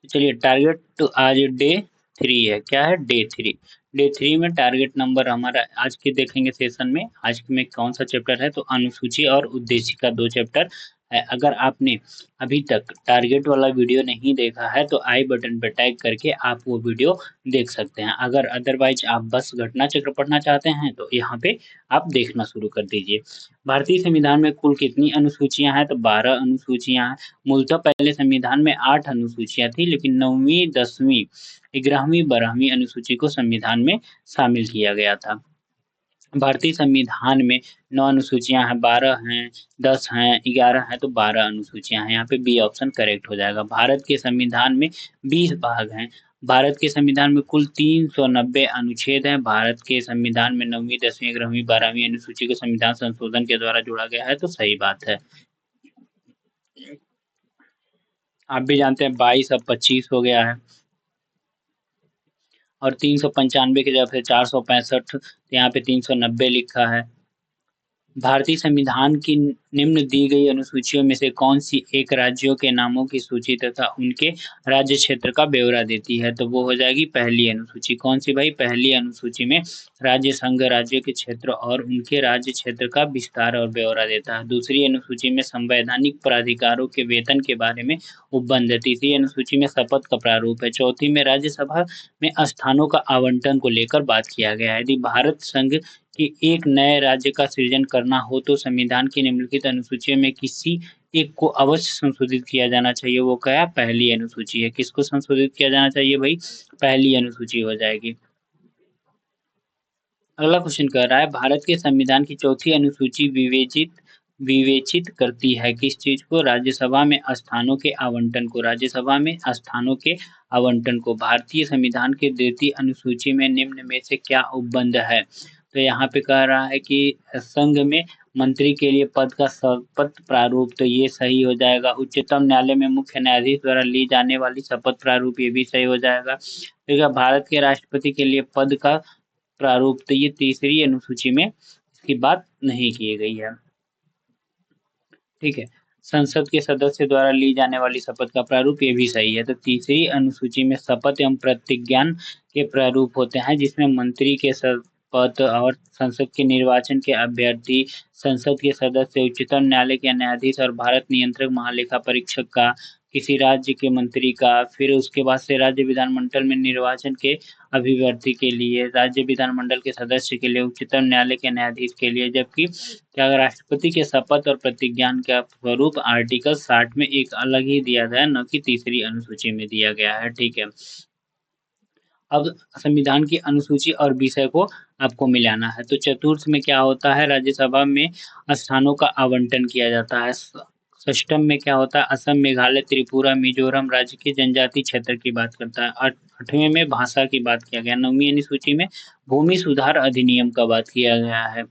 तो चलिए टारगेट तो आज डे 3 है। क्या है? डे 3। डे 3 में टारगेट नंबर हमारा आज के देखेंगे सेशन में। आज में कौन सा चैप्टर है? तो अनुसूची और उद्देशिका 2 चैप्टर है। अगर आपने अभी तक टारगेट वाला वीडियो नहीं देखा है तो आई बटन पर टैग करके आप वो वीडियो देख सकते हैं। अगर अदरवाइज आप बस घटना चक्र पढ़ना चाहते हैं तो यहाँ पे आप देखना शुरू कर दीजिए। भारतीय संविधान में कुल कितनी अनुसूचियां हैं? तो 12 अनुसूचियां हैं। मूलतः पहले संविधान में 8 अनुसूचियां थी, लेकिन 9वीं, 10वीं, 11वीं, 12वीं अनुसूची को संविधान में शामिल किया गया था। भारतीय संविधान में 9 अनुसूचियां हैं, 12 हैं, 10 हैं, 11 हैं, तो 12 अनुसूचियां हैं। यहाँ पे बी ऑप्शन करेक्ट हो जाएगा। भारत के संविधान में 20 भाग हैं। भारत के संविधान में कुल 390 अनुच्छेद हैं। भारत के संविधान में 9वीं, 10वीं, 11वीं, 12वीं अनुसूची को संविधान संशोधन के द्वारा जोड़ा गया है, तो सही बात है। आप भी जानते हैं 22 अब 25 हो गया है और 395 की जगह पे 465, यहाँ पे 390 लिखा है। भारतीय संविधान की निम्न दी गई अनुसूचियों में से कौन सी एक राज्यों के नामों की सूची तथा उनके राज्य क्षेत्र का ब्यौरा देती है? तो वो हो जाएगी पहली अनुसूची। कौन सी भाई? पहली अनुसूची में राज्य, संघ, राज्यों के क्षेत्र और उनके राज्य क्षेत्र का विस्तार और ब्यौरा देता है। दूसरी अनुसूची में संवैधानिक प्राधिकारों के वेतन के बारे में उपबंध है। तीसरी अनुसूची में शपथ का प्रारूप है। चौथी में राज्यसभा में स्थानों का आवंटन को लेकर बात किया गया है। यदि भारत संघ कि एक नए राज्य का सृजन करना हो तो संविधान की निम्नलिखित अनुसूचियों में किसी एक को अवश्य संशोधित किया जाना चाहिए। वो क्या? पहली अनुसूची है। किसको संशोधित किया जाना चाहिए भाई? पहली अनुसूची हो जाएगी। अगला क्वेश्चन कह रहा है भारत के संविधान की चौथी अनुसूची विवेचित करती है किस चीज को? राज्यसभा में स्थानों के आवंटन को। राज्यसभा में स्थानों के आवंटन को। भारतीय संविधान की द्वितीय अनुसूची में निम्न में से क्या उपबंध है? तो यहाँ पे कह रहा है कि संघ में मंत्री के लिए पद का शपथ प्रारूप, तो ये सही हो जाएगा। उच्चतम न्यायालय में मुख्य न्यायाधीश द्वारा ली जाने वाली शपथ प्रारूप, ये भी सही हो जाएगा। ठीक है, भारत के राष्ट्रपति के लिए पद का प्रारूप, तो ये तीसरी अनुसूची में इसकी बात नहीं की गई है। ठीक है, संसद के सदस्य द्वारा ली जाने वाली शपथ का प्रारूप, ये भी सही है। तो तीसरी अनुसूची में शपथ एवं प्रतिज्ञान के प्रारूप होते हैं जिसमें मंत्री के शपथ और संसद के निर्वाचन के अभ्यर्थी, संसद के सदस्य, उच्चतम न्यायालय के न्यायाधीश और भारत नियंत्रक महालेखा परीक्षक का, किसी राज्य के मंत्री का, फिर उसके बाद से राज्य विधानमंडल में निर्वाचन के अभिव्यक्ति के लिए, राज्य विधानमंडल के सदस्य के लिए, उच्चतम न्यायालय के न्यायाधीश के लिए, जबकि क्या राष्ट्रपति के शपथ और प्रतिज्ञान का स्वरूप आर्टिकल 60 में एक अलग ही दिया गया, न कि तीसरी अनुसूची में दिया गया है। ठीक है, अब संविधान की अनुसूची और विषय को आपको मिलाना है। तो चतुर्थ में क्या होता है? राज्यसभा में स्थानों का आवंटन किया जाता है। षष्टम में क्या होता है? असम, मेघालय, त्रिपुरा, मिजोरम राज्य के जनजातीय क्षेत्र की बात करता है। आठवें में भाषा की बात किया गया। 9वीं अनुसूची में भूमि सुधार अधिनियम का बात किया गया है।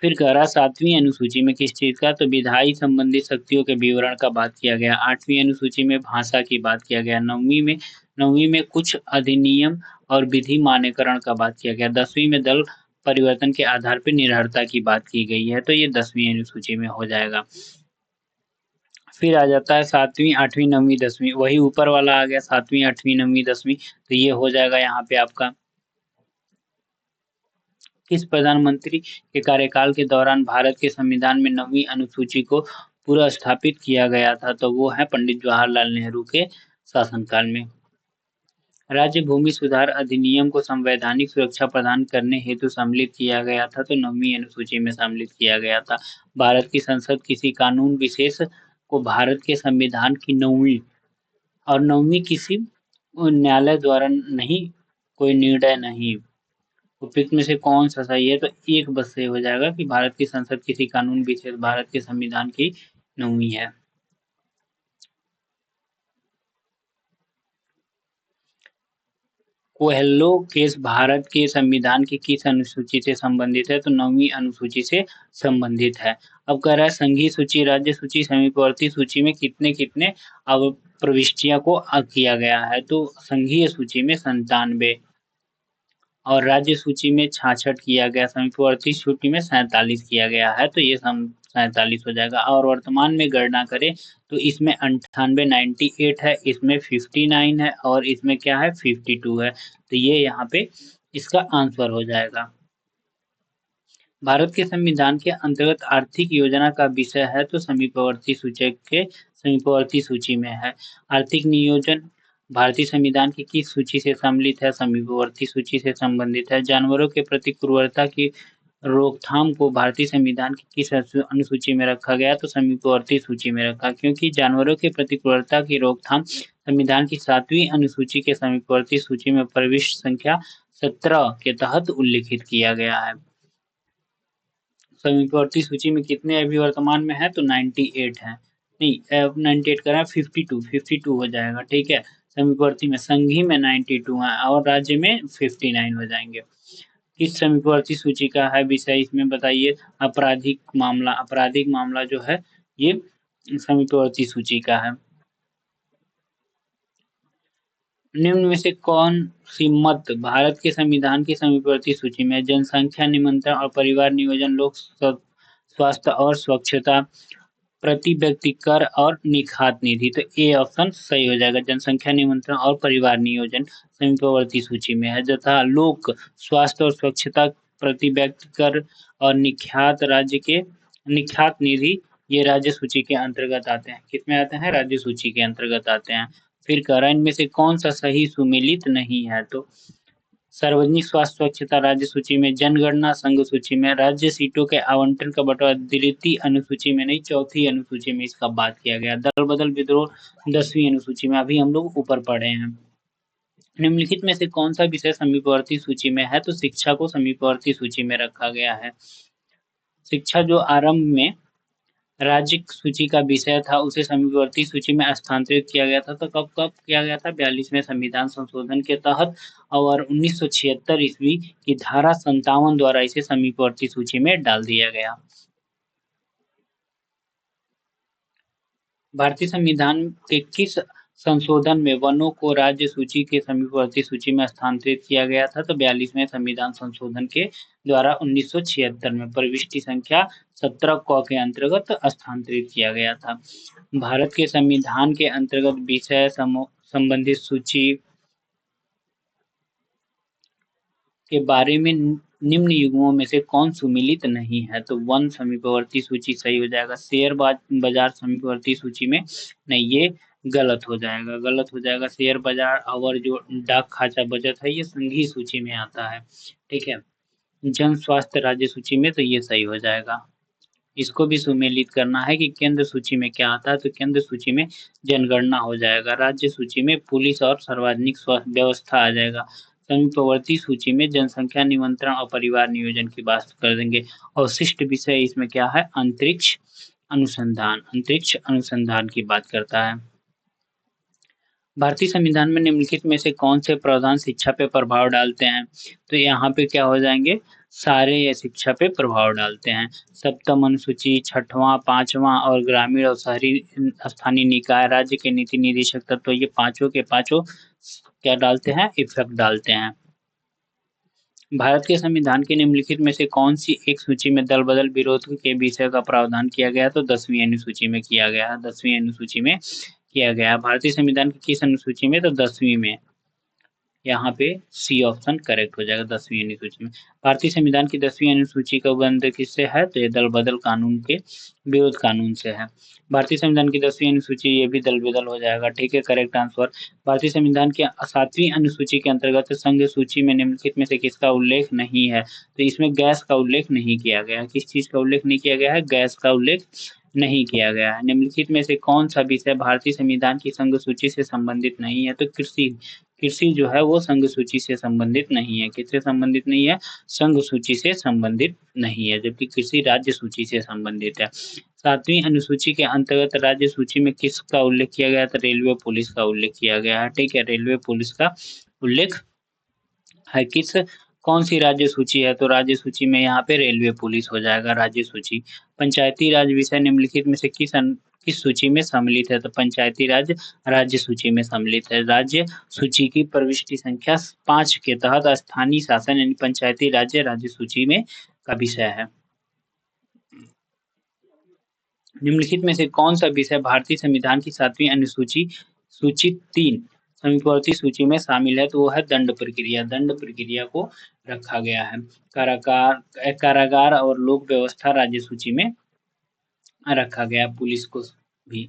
फिर कह रहा 7वीं अनुसूची में किस चीज का? तो विधायी संबंधी शक्तियों के विवरण का बात किया गया। 8वीं अनुसूची में भाषा की बात किया गया। 9वीं में कुछ अधिनियम और विधि मान्यकरण का बात किया गया। 10वीं में दल परिवर्तन के आधार पर निर्भरता की बात की गई है, तो ये 10वीं अनुसूची में हो जाएगा। फिर आ जाता है 7वीं, 8वीं, 9वीं, 10वीं, वही ऊपर वाला आ गया 7वीं, 8वीं, 9वीं, 10वीं, तो ये हो जाएगा यहाँ पे आपका किस प्रधानमंत्री के कार्यकाल के दौरान भारत के संविधान में 9वीं अनुसूची को पूरा स्थापित किया गया था? तो वो है पंडित जवाहरलाल नेहरू के शासनकाल में। राज्य भूमि सुधार अधिनियम को संवैधानिक सुरक्षा प्रदान करने हेतु सम्मिलित किया गया था, तो 9वीं अनुसूची में सम्मिलित किया गया था। भारत की संसद किसी कानून विशेष को भारत के संविधान की 9वीं और 9वीं किसी न्यायालय द्वारा नहीं, कोई निर्णय नहीं, उपयुक्त में से कौन सा सही है? तो एक बस से हो जाएगा कि भारत की संसद किसी कानून विशेष भारत के संविधान की 9वीं है। कोहेल्लो केस भारत के संविधान की किस अनुसूची से संबंधित है? तो 9वीं अनुसूची से संबंधित है। अब कह रहा है संघीय सूची, राज्य सूची, समीपवर्ती सूची में कितने कितने अब प्रविष्टियां को किया गया है? तो संघीय सूची में 97 और राज्य सूची में 66 किया गया, समीपवर्ती सूची में 47 किया गया है, तो ये 47 हो जाएगा। और वर्तमान में गणना करें तो इसमें 98 98 है, इसमें 59 है और इसमें क्या है 52 है, तो ये यहाँ पे इसका आंसर हो जाएगा। भारत के संविधान के अंतर्गत आर्थिक योजना का विषय है तो समीपवर्ती सूचक के समीपवर्ती सूची में है। आर्थिक नियोजन भारतीय संविधान की किस सूची से सम्मिलित है? समीपवर्ती सूची से संबंधित है। जानवरों के प्रति क्रूरता की रोकथाम को भारतीय संविधान की किस अनुसूची में रखा गया? तो समीपवर्ती सूची में रखा, क्योंकि जानवरों के प्रति क्रूरता की रोकथाम संविधान की 7वीं अनुसूची के समीपवर्ती सूची में प्रविष्ट संख्या 17 के तहत उल्लिखित किया गया है। समीपवर्ती सूची में कितने अभी वर्तमान में है? तो 98 है, नहीं 98 करा 52 हो जाएगा, ठीक है। समीपवर्ती में संघी में 92 है और राज्य में 59 हो जाएंगे। किस समीपवर्ती सूची का है विषय इसमें बताइए? आपराधिक मामला जो है ये समीपवर्ती सूची का है। निम्न में से कौन सी मत भारत के संविधान की समीपवर्ती सूची में? जनसंख्या नियंत्रण और परिवार नियोजन, लोक स्वास्थ्य और स्वच्छता, प्रति व्यक्ति कर और निखात निधि, तो ए ऑप्शन सही हो जाएगा। जनसंख्या नियंत्रण और परिवार नियोजन समीपवर्ती सूची में है, तथा लोक स्वास्थ्य और स्वच्छता, प्रति व्यक्ति कर और निखात निधि ये राज्य सूची के अंतर्गत आते हैं। किसमें आते हैं? राज्य सूची के अंतर्गत आते हैं। फिर कह रहा है इनमें से कौन सा सही सुमेलित नहीं है? तो सार्वजनिक स्वास्थ्य स्वच्छता राज्य सूची में, जनगणना संघ सूची में, राज्य सीटों के आवंटन का बंटवारा द्वितीय अनुसूची में नहीं, चौथी अनुसूची में इसका बात किया गया। दल बदल विद्रोह 10वीं अनुसूची में, अभी हम लोग ऊपर पढ़े हैं। निम्नलिखित में से कौन सा विषय समीपवर्ती सूची में है? तो शिक्षा को समीपवर्ती सूची में रखा गया है। शिक्षा जो आरंभ में राज्य सूची का विषय था उसे समीपवर्ती सूची में स्थानांतरित किया गया था, तो कब कब किया गया था? 42वें संविधान संशोधन के तहत, और 1976 ईस्वी की धारा 57 द्वारा इसे समीपवर्ती सूची में डाल दिया गया। भारतीय संविधान के किस संशोधन में वनों को राज्य सूची के समीपवर्ती सूची में स्थानांतरित किया गया था? तो 42वें संविधान संशोधन के द्वारा 1976 में प्रविष्टि संख्या 17 क के अंतर्गत स्थानांतरित किया गया था। भारत के संविधान के अंतर्गत विषय संबंधित सूची के बारे में निम्न युग्मों में से कौन सुमेलित नहीं है? तो वन समीपवर्ती सूची सही हो जाएगा। शेयर बाजार समीपवर्ती सूची में नहीं, ये गलत हो जाएगा। शेयर बाजार और जो डाक खाचा बचत है ये संघीय सूची में आता है, ठीक है। जन स्वास्थ्य राज्य सूची में, तो ये सही हो जाएगा। इसको भी सुमेलित करना है कि केंद्र सूची में क्या आता है, तो केंद्र सूची में जनगणना हो जाएगा। राज्य सूची में पुलिस और सार्वजनिक स्वास्थ्य व्यवस्था आ जाएगा। समीपवर्ती सूची में जनसंख्या नियंत्रण और परिवार नियोजन की बात कर देंगे। अवशिष्ट विषय इसमें क्या है? अंतरिक्ष अनुसंधान की बात करता है। भारतीय संविधान में निम्नलिखित में से कौन से प्रावधान शिक्षा पे प्रभाव डालते हैं? तो यहाँ पे क्या हो जाएंगे? सारे ये शिक्षा पे प्रभाव डालते हैं। सप्तम अनुसूची, 6वां, 5वां और ग्रामीण और शहरी स्थानीय निकाय राज्य के नीति निदेशक तत्व, तो ये पांचों के पांचों क्या डालते हैं? इफेक्ट डालते हैं। भारत के संविधान के निम्नलिखित में से कौन सी एक सूची में दल बदल विरोध के विषय का प्रावधान किया गया? तो 10वीं अनुसूची में किया गया। 10वीं अनुसूची में किया गया। भारतीय संविधान की किस अनुसूची में? तो 10वीं में। यहाँ पे सी ऑप्शन करेक्ट हो जाएगा, 10वीं अनुसूची में। भारतीय संविधान की 10वीं अनुसूची का उल्लेख किससे है? तो ये दल बदल कानून के विरोध कानून से है। भारतीय संविधान की 10वीं अनुसूची, ये भी दल बदल हो जाएगा, ठीक है, करेक्ट आंसर। भारतीय संविधान की 7वीं अनुसूची के अंतर्गत संघ सूची में निम्नलिखित में से किसका उल्लेख नहीं है? तो इसमें गैस का उल्लेख नहीं किया गया। किस चीज का उल्लेख नहीं किया गया है? गैस का उल्लेख नहीं किया गया है। निम्नलिखित में से कौन सा विषय भारतीय संविधान की संघ सूची से संबंधित नहीं है? तो कृषि जो है वो संघ सूची से संबंधित नहीं है। किससे संबंधित नहीं है? संघ सूची से संबंधित नहीं है, जबकि कृषि राज्य सूची से संबंधित है। 7वीं अनुसूची के अंतर्गत राज्य सूची में किसका उल्लेख किया गया? तो रेलवे पुलिस का उल्लेख किया गया है, ठीक है, रेलवे पुलिस का उल्लेख है। कौन सी राज्य सूची है? तो राज्य सूची में यहाँ पे रेलवे पुलिस हो जाएगा, राज्य सूची। पंचायती राज विषय निम्नलिखित में से किस सूची में सम्मिलित है? तो पंचायती राज राज्य सूची में सम्मिलित है। राज्य सूची की प्रविष्टि संख्या 5 के तहत स्थानीय शासन यानी पंचायती राज्य सूची में का विषय है। निम्नलिखित में से कौन सा विषय भारतीय संविधान की 7वीं अनुसूची सूची 3 समीपवर्ती सूची में शामिल है? तो वो है दंड प्रक्रिया। दंड प्रक्रिया को रखा गया है। कारागार और लोक व्यवस्था राज्य सूची में रखा गया। पुलिस को भी।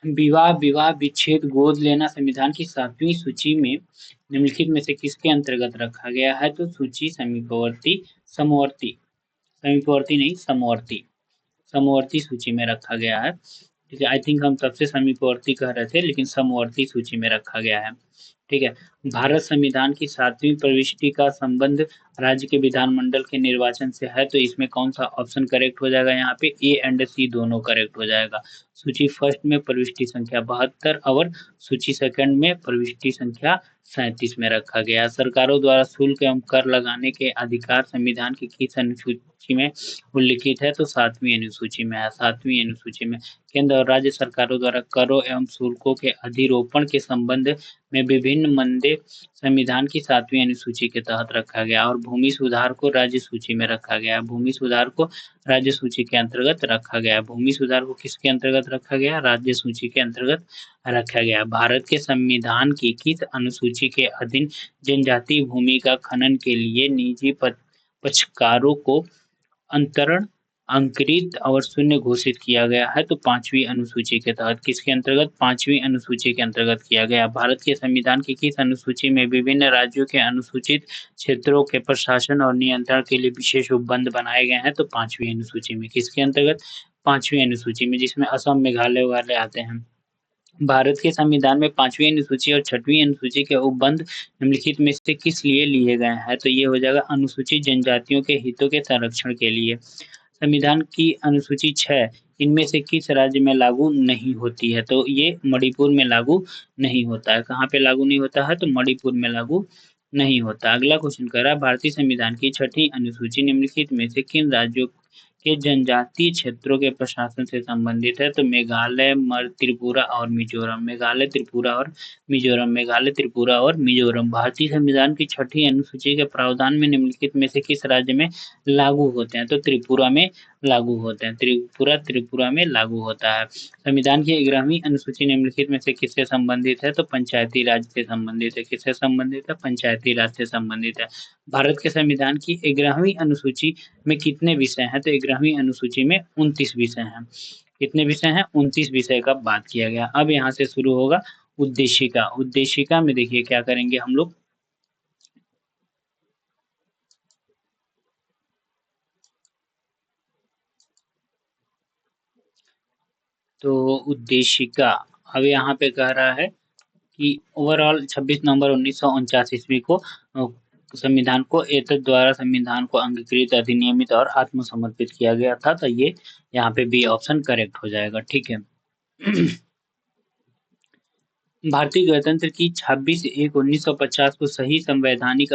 विवाह विच्छेद गोद लेना संविधान की 7वीं सूची में निम्नलिखित में से किसके अंतर्गत रखा गया है? तो सूची समीपवर्ती समवर्ती समीपवर्ती नहीं समवर्ती समवर्ती सूची में रखा गया है। ठीक है, आई थिंक हम तब से समीपवर्ती कह रहे थे, लेकिन समवर्ती सूची में रखा गया है। ठीक है, भारत संविधान की 7वीं प्रविष्टि का संबंध राज्य के विधानमंडल के निर्वाचन से है, तो इसमें कौन सा ऑप्शन करेक्ट हो जाएगा? यहाँ पे ए एंड सी दोनों करेक्ट हो जाएगा। सूची फर्स्ट में प्रविष्टि संख्या 72 और सूची सेकंड में प्रविष्टि संख्या 37 में रखा गया। सरकारों द्वारा शुल्क एवं कर लगाने के अधिकार संविधान की किस अनुसूची में उल्लिखित है? तो 7वीं अनुसूची में है। 7वीं अनुसूची में केंद्र और राज्य सरकारों द्वारा करों एवं शुल्कों के अधिरोपण के संबंध में विभिन्न मद्दे संविधान की 7वीं अनुसूची के तहत रखा गया और भूमि सुधार को राज्य सूची में रखा गया। भूमि सुधार को राज्य सूची के अंतर्गत रखा गया। भूमि सुधार को किसके अंतर्गत रखा गया? राज्य सूची के अंतर्गत रखा गया। भारत के संविधान की किस अनुसूची के अधीन जनजातीय भूमि का खनन के लिए निजी पक्षकारों को अंतरण अंकुरित और शून्य घोषित किया गया है? तो 5वीं अनुसूची के तहत। किसके अंतर्गत? 5वीं अनुसूची के अंतर्गत किया गया। भारत के संविधान की किस अनुसूची में विभिन्न राज्यों के अनुसूचित क्षेत्रों के प्रशासन और नियंत्रण के लिए विशेष उपबंध बनाए गए हैं? तो 5वीं अनुसूची में। किसके अंतर्गत? 5वीं अनुसूची में, जिसमें असम मेघालय वगैरह आते हैं। भारत के संविधान में 5वीं अनुसूची और 6वीं अनुसूची के उपबंध निम्नलिखित में से किस लिए लिए गए हैं? तो ये हो जाएगा अनुसूचित जनजातियों के हितों के संरक्षण के लिए। संविधान की अनुसूची 6 इनमें से किस राज्य में लागू नहीं होती है? तो ये मणिपुर में लागू नहीं होता है। कहाँ पे लागू नहीं होता है? तो मणिपुर में लागू नहीं होता। अगला क्वेश्चन कह रहा है भारतीय संविधान की 6ठी अनुसूची निम्नलिखित में से किन राज्यों के जनजातीय क्षेत्रों के प्रशासन से संबंधित है? तो मेघालय, त्रिपुरा और मिजोरम। मेघालय, त्रिपुरा और मिजोरम। मेघालय, त्रिपुरा और मिजोरम। भारतीय संविधान की 6ठी अनुसूची के प्रावधान में निम्नलिखित में से किस राज्य में लागू होते हैं? तो त्रिपुरा में लागू होते हैं। त्रिपुरा में लागू होता है। संविधान की 11वीं अनुसूची निम्नलिखित में से किससे संबंधित है? तो पंचायती राज से संबंधित है। किससे संबंधित है? पंचायती राज से संबंधित है। भारत के संविधान की 11वीं अनुसूची में कितने विषय हैं? तो 11वीं अनुसूची में 29 विषय हैं। कितने विषय हैं? 29 विषय का बात किया गया। अब यहाँ से शुरू होगा उद्देशिका। उद्देशिका में देखिए क्या करेंगे हम लोग। तो उद्देशिका अब यहाँ पे कह रहा है कि ओवरऑल 26 नवंबर 1949 ईस्वी को संविधान को एतद द्वारा संविधान को अंगीकृत, अधिनियमित और आत्मसमर्पित किया गया था। तो ये यहाँ पे बी ऑप्शन करेक्ट हो जाएगा। ठीक है। भारतीय गणतंत्र की 26/1/1950 को सही संवैधानिक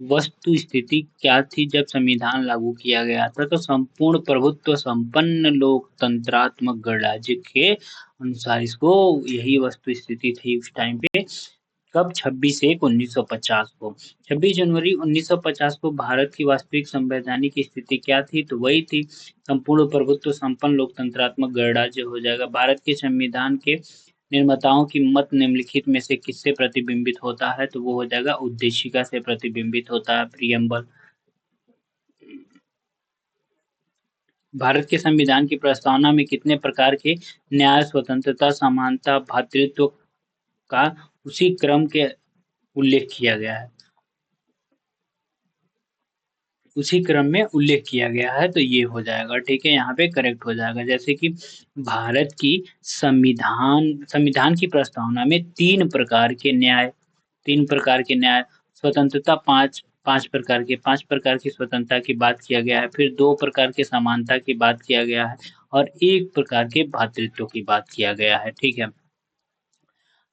वस्तु स्थिति क्या थी जब संविधान लागू किया गया था? तो संपूर्ण प्रभुत्व संपन्न लोकतंत्रात्मक गणराज्य के अनुसार इसको यही वस्तु स्थिति थी उस टाइम पे। कब? 26/1/1950 को। 26 जनवरी 1950 को भारत की वास्तविक संवैधानिक स्थिति क्या थी? तो वही थी संपूर्ण प्रभुत्व संपन्न लोकतंत्रात्मक गणराज्य हो जाएगा। भारत के संविधान के निर्माताओं की मत निम्नलिखित में से किससे प्रतिबिंबित होता है? तो वो हो जाएगा उद्देशिका से प्रतिबिंबित होता है, प्रियम्बल। भारत के संविधान की प्रस्तावना में कितने प्रकार के न्याय, स्वतंत्रता, समानता, भ्रातृत्व का उसी क्रम के उल्लेख किया गया है? उसी क्रम में उल्लेख किया गया है, तो ये हो जाएगा। ठीक है, यहाँ पे करेक्ट हो जाएगा। जैसे कि भारत की संविधान की प्रस्तावना में 3 प्रकार के न्याय, स्वतंत्रता, पांच प्रकार की स्वतंत्रता की बात किया गया है, फिर 2 प्रकार के समानता की बात किया गया है और 1 प्रकार के भ्रातृत्व की बात किया गया है। ठीक है।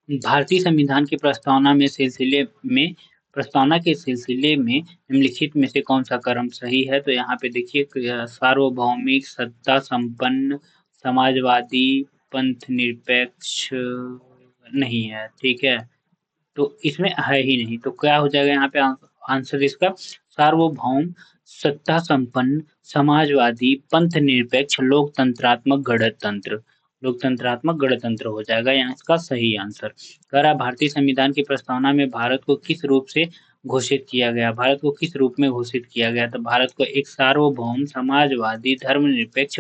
भारतीय संविधान की प्रस्तावना में सिलसिले में प्रस्तावना के सिलसिले में निम्नलिखित में से कौन सा क्रम सही है? तो यहाँ पे देखिए सार्वभौमिक, सत्ता संपन्न, समाजवादी, पंथ निरपेक्ष नहीं है, ठीक है। तो इसमें है ही नहीं, तो क्या हो जाएगा यहाँ पे आंसर इसका? सार्वभौम, सत्ता संपन्न, समाजवादी, पंथ निरपेक्ष, लोकतंत्रात्मक गणतंत्र। लोकतंत्रात्मक गणतंत्र हो जाएगा यहाँ इसका सही आंसर। कह रहा भारतीय संविधान की प्रस्तावना में भारत को किस रूप से घोषित किया गया? भारत को किस रूप में घोषित किया गया? तो भारत को एक सार्वभौम, समाजवादी, धर्मनिरपेक्ष,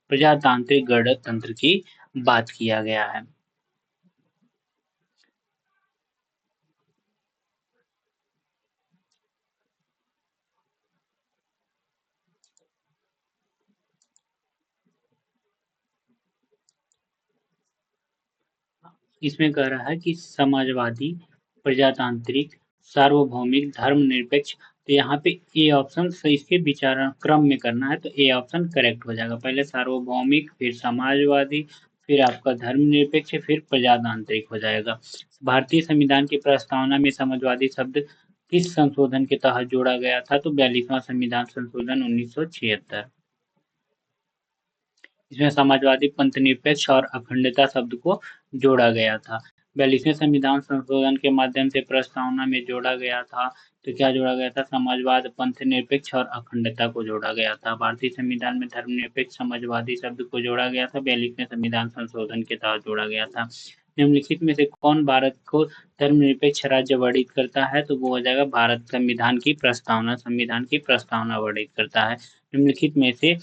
प्रजातांत्रिक गणतंत्र की बात किया गया है। इसमें कह रहा है कि समाजवादी, प्रजातांत्रिक, सार्वभौमिक, धर्मनिरपेक्ष। तो यहाँ पे ए ऑप्शन सही, इसके विचार क्रम में करना है तो ए ऑप्शन करेक्ट हो जाएगा। पहले सार्वभौमिक, फिर समाजवादी, फिर आपका धर्मनिरपेक्ष, फिर प्रजातांत्रिक हो जाएगा। भारतीय संविधान की प्रस्तावना में समाजवादी शब्द किस संशोधन के तहत जोड़ा गया था? तो 42वां संविधान संशोधन 1976। इसमें समाजवादी, पंथनिरपेक्ष और अखंडता शब्द को जोड़ा गया था। 42वें संविधान संशोधन के माध्यम से प्रस्तावना में जोड़ा गया था, तो क्या जोड़ा गया था? समाजवाद, पंथनिरपेक्ष और अखंडता को जोड़ा गया था। भारतीय संविधान में धर्मनिरपेक्ष, समाजवादी शब्द को जोड़ा गया था, 42वें संविधान संशोधन के तहत जोड़ा गया था। निम्नलिखित में से कौन भारत को धर्मनिरपेक्ष राज्य वर्णित करता है? तो वो हो जाएगा भारत संविधान की प्रस्तावना, संविधान की प्रस्तावना वर्णित करता है। निम्नलिखित में से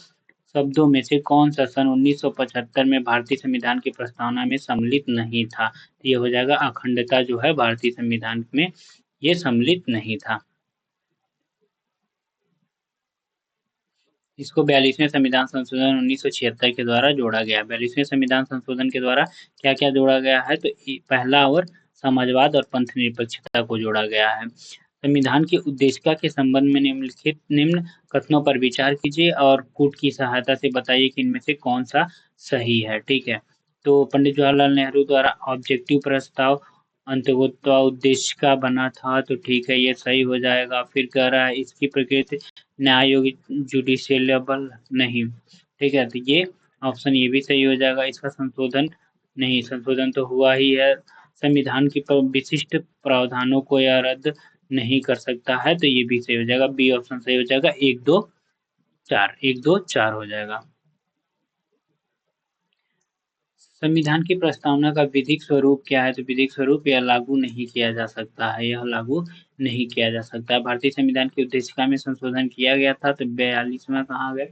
शब्दों में से कौन सा सन 1975 में भारतीय संविधान की प्रस्तावना में सम्मिलित नहीं था? तो ये हो जाएगा अखंडता जो है भारतीय संविधान में ये सम्मिलित नहीं था। इसको 42वें संविधान संशोधन 1976 के द्वारा जोड़ा गया। 42वें संविधान संशोधन के द्वारा क्या क्या जोड़ा गया है? तो पहला और समाजवाद और पंथ निरपेक्षता को जोड़ा गया है। संविधान की उद्देशिका के संबंध में निम्नलिखित निम्न कथनों पर विचार कीजिए और कूट की सहायता से बताइए कि इनमें से कौन सा सही है, ठीक है। तो पंडित जवाहरलाल नेहरू द्वारा ऑब्जेक्टिव प्रस्ताव अंतर्गत उद्देशिका बना था, तो ठीक है, ये सही हो जाएगा। फिर कह रहा है इसकी प्रकृति न्याय योग्य जुडिशियलेबल नहीं, ठीक है, तो ये ऑप्शन ये भी सही हो जाएगा। इसका संशोधन नहीं, संशोधन तो हुआ ही है। संविधान की विशिष्ट प्रावधानों को यह रद्द नहीं कर सकता है, तो ये भी सही हो जाएगा। बी ऑप्शन सही हो जाएगा। 1 2 4, 1 2 4 हो जाएगा। संविधान की प्रस्तावना का विधिक स्वरूप क्या है? तो विधिक स्वरूप यह लागू नहीं किया जा सकता है, यह लागू नहीं किया जा सकता है। भारतीय संविधान की उद्देशिका में संशोधन किया गया था, तो 42वां कहाँ गए?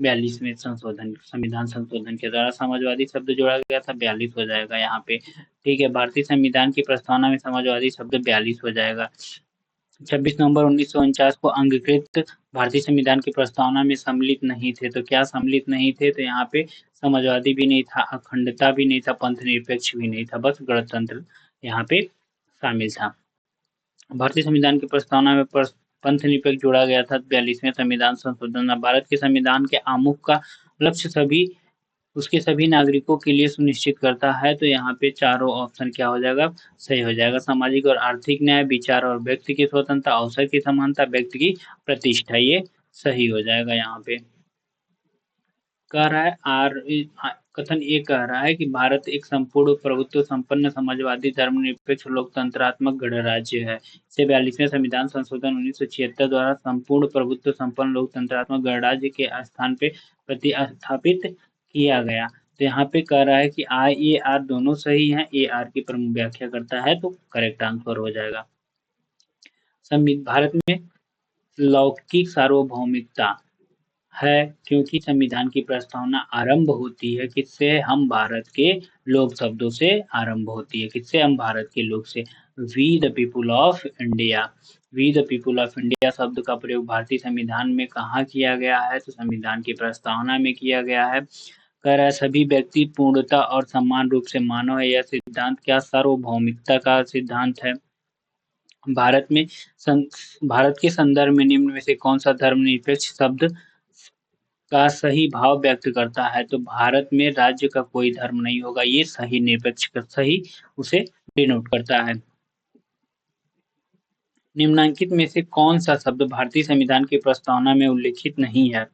42वें संशोधन, संविधान संशोधन के द्वारा समाजवादी शब्द जोड़ा गया था, 42 हो जाएगा यहाँ पे, ठीक है। भारतीय संविधान की प्रस्तावना में समाजवादी शब्द 42 हो जाएगा। 26 नवंबर 1949 को अंगीकृत भारतीय संविधान की प्रस्तावना में सम्मिलित नहीं थे, तो क्या सम्मिलित नहीं थे? तो यहाँ पे समाजवादी भी नहीं था, अखंडता भी नहीं था, पंथ निरपेक्ष भी नहीं था, बस गणतंत्र यहाँ पे शामिल था। भारतीय संविधान की प्रस्तावना में पंथ निरपेक्ष जोड़ा गया था। 42वें संविधान संशोधन भारत के संविधान के आमुख का लक्ष्य सभी उसके सभी नागरिकों के लिए सुनिश्चित करता है, तो यहाँ पे चारों ऑप्शन क्या हो जाएगा? सही हो जाएगा। सामाजिक और आर्थिक न्याय, विचार और व्यक्ति की स्वतंत्रता, अवसर की समानता, व्यक्ति की प्रतिष्ठा, ये सही हो जाएगा। यहाँ पे कह रहा है कथन ये कह रहा है कि भारत एक संपूर्ण प्रभुत्व संपन्न समाजवादी धर्मनिरपेक्ष लोकतंत्रात्मक गणराज्य है। इसे 42वें संविधान संशोधन 1976 द्वारा संपूर्ण प्रभुत्व संपन्न लोकतंत्रात्मक गणराज्य के स्थान पे प्रतिस्थापित किया गया। तो यहाँ पे कह रहा है कि आई ए आर दोनों सही हैं, ए आर की प्रमुख व्याख्या करता है, तो करेक्ट आंसर हो जाएगा। भारत में लौकिक सार्वभौमिकता है क्योंकि संविधान की प्रस्तावना आरंभ होती है किससे? हम भारत के लोग शब्दों से आरंभ होती है। किससे? हम भारत के लोग से। We the people of India, we the people of India शब्द का प्रयोग भारतीय संविधान में कहाँ किया गया है? तो संविधान की प्रस्तावना में किया गया है। कह रहा है सभी व्यक्ति पूर्णता और समान रूप से मानव है। यह सिद्धांत क्या सार्वभौमिकता का सिद्धांत है। भारत में भारत के संदर्भ में निम्न में से कौन सा धर्मनिरपेक्ष शब्द का सही भाव व्यक्त करता है? तो भारत में राज्य का कोई धर्म नहीं होगा, ये सही निरपेक्ष का सही उसे डिनोट करता है। निम्नलिखित में से कौन सा शब्द भारतीय संविधान की प्रस्तावना में उल्लेखित नहीं है?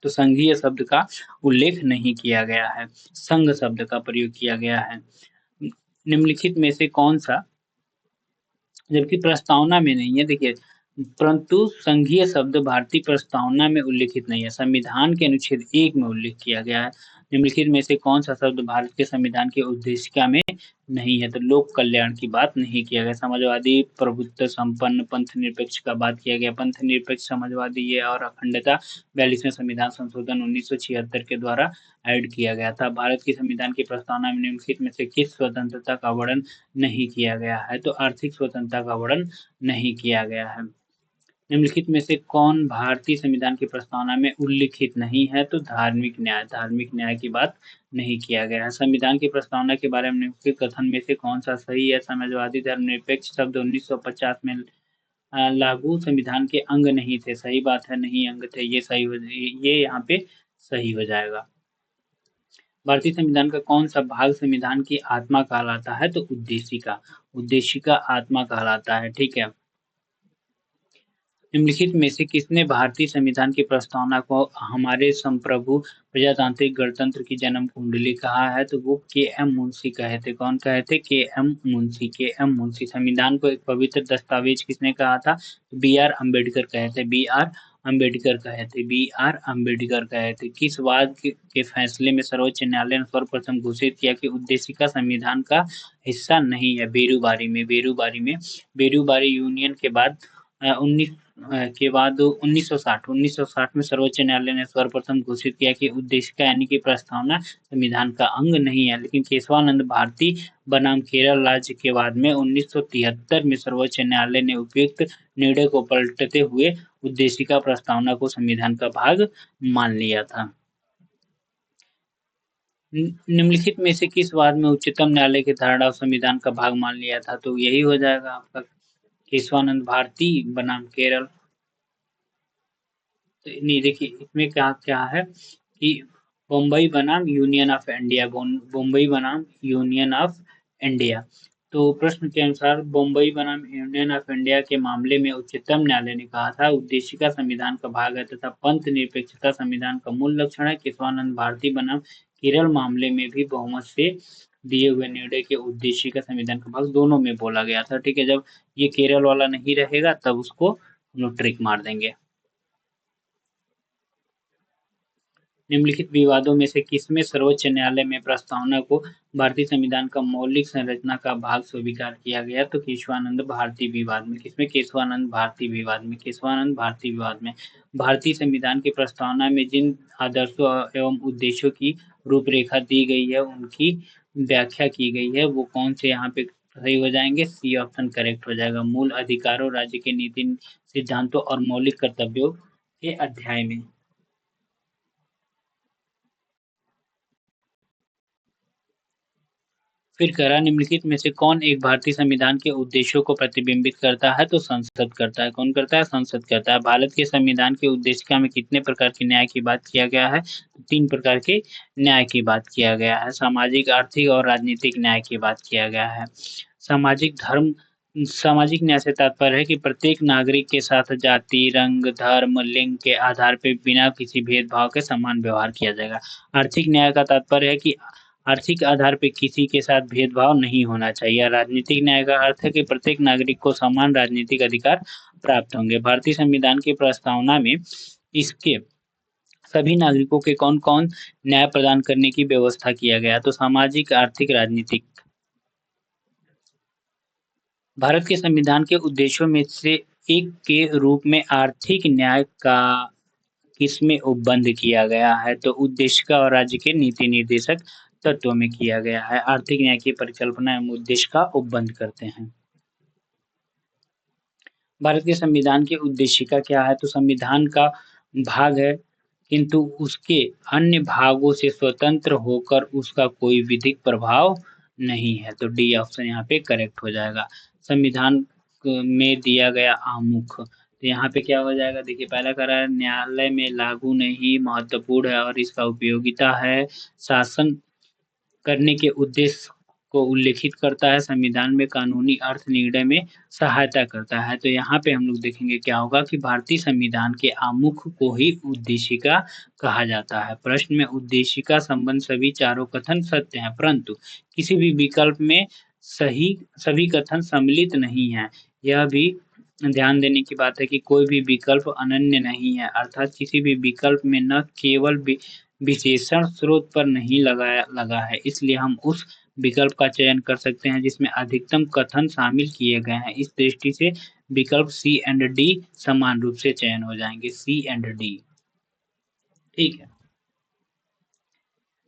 तो संघीय शब्द का उल्लेख नहीं किया गया है, संघ शब्द का प्रयोग किया गया है। निम्नलिखित में से कौन सा, जबकि प्रस्तावना में नहीं है, देखिए, परंतु संघीय शब्द भारतीय प्रस्तावना में उल्लेखित नहीं है, संविधान के अनुच्छेद 1 में उल्लेख किया गया है। निम्नलिखित में से कौन सा शब्द भारत के संविधान की उद्देशिका में नहीं है? तो लोक कल्याण की बात नहीं किया गया। समाजवादी, प्रभुत्व संपन्न, पंथ निरपेक्ष का बात किया गया। पंथ निरपेक्ष, समाजवादी ये और अखंडता 42वें संविधान संशोधन 1976 के द्वारा ऐड किया गया था। भारत की संविधान की प्रस्तावना में निम्नलिखित में से किस स्वतंत्रता का वर्णन नहीं किया गया है? तो आर्थिक स्वतंत्रता का वर्णन नहीं किया गया है। निम्नलिखित में से कौन भारतीय संविधान की प्रस्तावना में उल्लिखित नहीं है? तो धार्मिक न्याय, धार्मिक न्याय की बात नहीं किया गया है। संविधान की प्रस्तावना के बारे में निम्नलिखित कथन में से कौन सा सही है? समाजवादी धर्मनिरपेक्ष शब्द 1950 में लागू संविधान के अंग नहीं थे। सही बात है, नहीं अंग थे, ये सही हो, ये यहाँ पे सही हो जाएगा। भारतीय संविधान का कौन सा भाग संविधान की आत्मा कहलाता है? तो उद्देशिका, उद्देशिका आत्मा कहलाता है। ठीक है। निम्नलिखित में से किसने भारतीय संविधान की प्रस्तावना को हमारे संप्रभु प्रजातांत्रिक गणतंत्र की जन्म कुंडली कहा है? तो वो के.एम. मुंशी कहे थे। कौन कहे थे? के.एम. मुंशी, के.एम. मुंशी। संविधान को एक पवित्र दस्तावेज किसने कहा था? बी.आर. अम्बेडकर कहे थे, बी.आर. अम्बेडकर कहे थे, बी.आर. अम्बेडकर कहे थे। किस वाद के फैसले में सर्वोच्च न्यायालय ने सर्वप्रथम घोषित किया कि उद्देशिका संविधान का हिस्सा नहीं है? बेरूबारी में, बेरूबारी में। बेरूबारी यूनियन के बाद 1960 में सर्वोच्च न्यायालय ने सर्वप्रथम घोषित किया कि उद्देशिका यानी कि प्रस्तावना संविधान का अंग नहीं है। लेकिन केशवानंद भारती बनाम केरल राज्य के बाद में 1973 में सर्वोच्च न्यायालय ने उपयुक्त निर्णय को पलटते हुए उद्देशिका प्रस्तावना को संविधान का भाग मान लिया था। निम्नलिखित में से किस वाद में उच्चतम न्यायालय की धारणा संविधान का भाग मान लिया था? तो यही हो जाएगा आपका केशवानंद भारती बनाम केरल। तो नहीं, देखिए इसमें क्या क्या है कि बम्बई बनाम यूनियन ऑफ इंडिया, बम्बई बनाम यूनियन ऑफ इंडिया। तो प्रश्न के अनुसार बम्बई बनाम यूनियन ऑफ इंडिया के मामले में उच्चतम न्यायालय ने कहा था उद्देशिका संविधान का भाग है तथा पंथ निरपेक्षता संविधान का मूल लक्षण है। केशवानंद भारती बनाम केरल मामले में भी बहुमत से दिए हुए निर्णय के उद्देशिका संविधान का भाग दोनों में बोला गया था। ठीक है, जब ये केरल वाला नहीं रहेगा तब उसको हम लोग ट्रिक मार देंगे। निम्नलिखित विवादों में से किसमें सर्वोच्च न्यायालय में प्रस्तावना को भारतीय संविधान का मौलिक संरचना का भाग स्वीकार किया गया? तो केशवानंद भारती विवाद में। किसमें? केशवानंद भारती विवाद में, केशवानंद भारती विवाद में। भारतीय संविधान की प्रस्तावना में जिन आदर्शों एवं उद्देश्यों की रूपरेखा दी गई है उनकी व्याख्या की गई है, वो कौन से यहाँ पे सही हो जाएंगे? सी ऑप्शन करेक्ट हो जाएगा। मूल अधिकारों, राज्य के नीति सिद्धांतों और मौलिक कर्तव्यों के अध्याय में। फिर करा निम्नलिखित में से कौन एक भारतीय संविधान के उद्देश्यों को प्रतिबिंबित करता है? तो संसद करता है। कौन करता है? संसद करता है। भारत के संविधान के उद्देशिका में कितने प्रकार के न्याय की बात किया गया है? तो 3 प्रकार के न्याय की बात किया गया है। सामाजिक, आर्थिक और राजनीतिक न्याय की बात किया गया है। सामाजिक धर्म, सामाजिक न्याय से तात्पर्य है कि प्रत्येक नागरिक के साथ जाति, रंग, धर्म, लिंग के आधार पर बिना किसी भेदभाव के समान व्यवहार किया जाएगा। आर्थिक न्याय का तात्पर्य है कि आर्थिक आधार पर किसी के साथ भेदभाव नहीं होना चाहिए। राजनीतिक न्याय का अर्थ है कि प्रत्येक नागरिक को समान राजनीतिक अधिकार प्राप्त होंगे। भारतीय संविधान की प्रस्तावना में इसके सभी नागरिकों के कौन-कौन न्याय प्रदान करने की व्यवस्था किया गया? तो सामाजिक, आर्थिक, राजनीतिक। भारत के संविधान के उद्देश्यों में से एक के रूप में आर्थिक न्याय का किसमें उपबंध किया गया है? तो उद्देशिका और राज्य के नीति निर्देशक तत्व में किया गया है। आर्थिक न्याय की परिकल्पना एवं उद्देश्य का उपबंध करते हैं। भारत के संविधान की उद्देशिका क्या है? तो संविधान का भाग है किंतु उसके अन्य भागों से स्वतंत्र होकर उसका कोई विधिक प्रभाव नहीं है। तो डी ऑप्शन यहाँ पे करेक्ट हो जाएगा। संविधान में दिया गया आमुख, तो यहाँ पे क्या हो जाएगा? देखिए पहला करा न्यायालय में लागू नहीं, महत्वपूर्ण है और इसका उपयोगिता है। शासन करने के उद्देश्य को उल्लेखित करता है, संविधान में कानूनी अर्थ निर्णय में सहायता करता है। तो यहाँ पे हम लोग देखेंगे क्या होगा कि भारतीय संविधान के आमुख को ही उद्देशिका कहा जाता है। प्रश्न में उद्देशिका संबंध सभी चारों कथन सत्य हैं, परंतु किसी भी विकल्प में सभी कथन सम्मिलित नहीं है। यह भी ध्यान देने की बात है कि कोई भी विकल्प अनन्य नहीं है, अर्थात किसी भी विकल्प में न केवल विशेषण स्रोत पर नहीं लगा है, इसलिए हम उस विकल्प का चयन कर सकते हैं जिसमें अधिकतम कथन शामिल किए गए हैं। इस दृष्टि से विकल्प सी एंड डी समान रूप से चयन हो जाएंगे, सी एंड डी। ठीक है,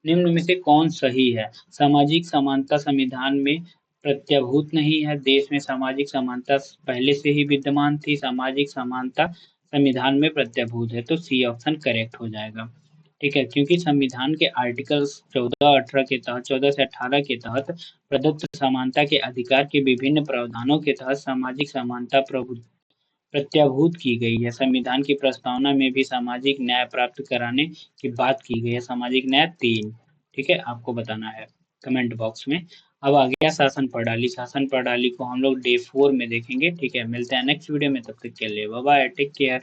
निम्न में से कौन सही है? सामाजिक समानता संविधान में प्रत्यभूत नहीं है। देश में सामाजिक समानता पहले से ही विद्यमान थी। सामाजिक समानता संविधान में प्रत्यभूत है, तो सी ऑप्शन करेक्ट हो जाएगा। ठीक है, क्योंकि संविधान के आर्टिकल 14-18 के तहत 14 से 18 के तहत प्रदत्त समानता के अधिकार के विभिन्न प्रावधानों के तहत सामाजिक समानता प्रत्याभूत की गई है। संविधान की प्रस्तावना में भी सामाजिक न्याय प्राप्त कराने की बात की गई है। सामाजिक न्याय 3, ठीक है, आपको बताना है कमेंट बॉक्स में। अब आ गया शासन प्रणाली। शासन प्रणाली को हम लोग डे 4 में देखेंगे। ठीक है, मिलते हैं नेक्स्ट वीडियो में, तब तक के लिए बाय बाय, टेक केयर।